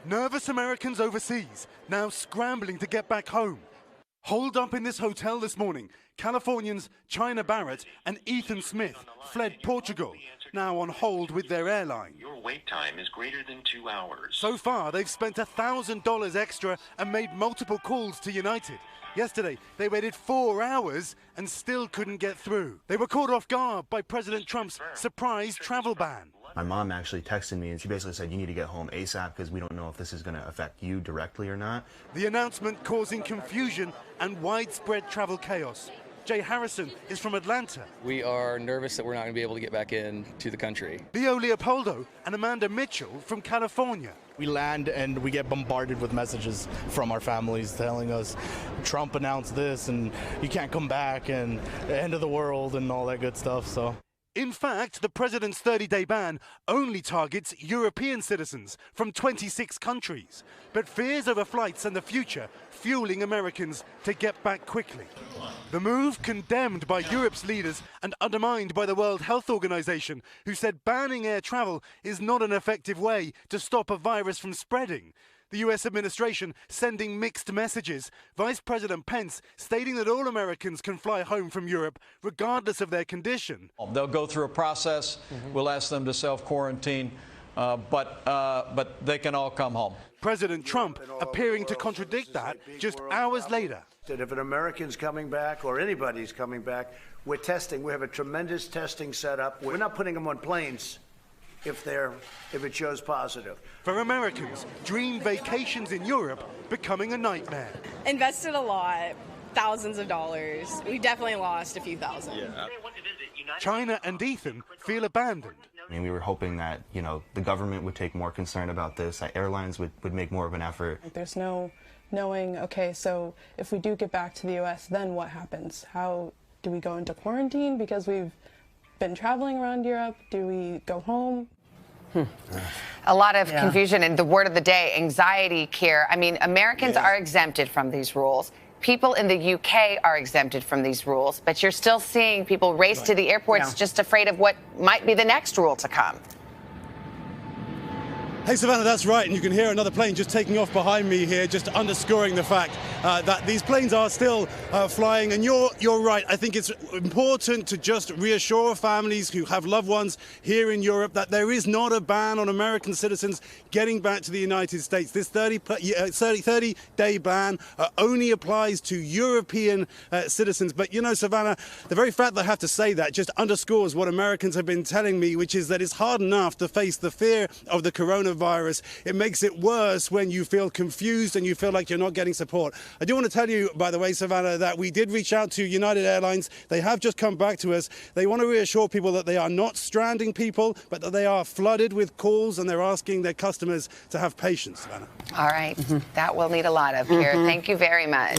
Nervous Americans overseas, now scrambling to get back home. Holed up in this hotel this morning, Californians China Barrett and Ethan Smith fled Portugal, now on hold with their airline. Your wait time is greater than 2 hours. So far, they've spent $1,000 extra and made multiple calls to United. Yesterday, they waited 4 hours and still couldn't get through. They were caught off guard by President Trump's surprise travel ban. My mom actually texted me and she basically said, you need to get home ASAP because we don't know if this is going to affect you directly or not. The announcement causing confusion and widespread travel chaos. Jay Harrison is from Atlanta. We are nervous that we're not going to be able to get back into the country. Leo Leopoldo and Amanda Mitchell from California. We land and we get bombarded with messages from our families telling us Trump announced this and you can't come back and the end of the world and all that good stuff. So. In fact, the president's 30-day ban only targets European citizens from 26 countries. But fears over flights and the future fueling Americans to get back quickly. The move condemned by Europe's leaders and undermined by the World Health Organization, who said banning air travel is not an effective way to stop a virus from spreading. The U.S. administration sending mixed messages. Vice President Pence stating that all Americans can fly home from Europe regardless of their condition. They'll go through a process. We'll ask them to self-quarantine, but they can all come home. President Trump appearing to contradict that just hours later. That if an American's coming back or anybody's coming back, we're testing. We have a tremendous testing setup. We're not putting them on planes if it shows positive. For Americans, dream vacations in Europe becoming a nightmare. Invested a lot, thousands of dollars. We definitely lost a few thousand. Yeah. China and Ethan feel abandoned. I mean, we were hoping that, the government would take more concern about this, that airlines would make more of an effort. There's no knowing, okay, so if we do get back to the U.S., then what happens? How do we go into quarantine because we've been traveling around Europe? Do we go home? A lot of confusion, and the word of the day, anxiety, Keir. I mean, Americans are exempted from these rules. People in the UK are exempted from these rules, but you're still seeing people race to the airports just afraid of what might be the next rule to come. Hey, Savannah, that's right, and you can hear another plane just taking off behind me here, just underscoring the fact that these planes are still flying. And you're right. I think it's important to just reassure families who have loved ones here in Europe that there is not a ban on American citizens getting back to the United States. This 30-day ban only applies to European citizens. But, Savannah, the very fact that I have to say that just underscores what Americans have been telling me, which is that it's hard enough to face the fear of the coronavirus. It makes it worse when you feel confused and you feel like you're not getting support. I do want to tell you, by the way, Savannah, that we did reach out to United Airlines. They have just come back to us. They want to reassure people that they are not stranding people, but that they are flooded with calls and they're asking their customers to have patience, Savannah. All right. That will need a lot of, Keir. Thank you very much.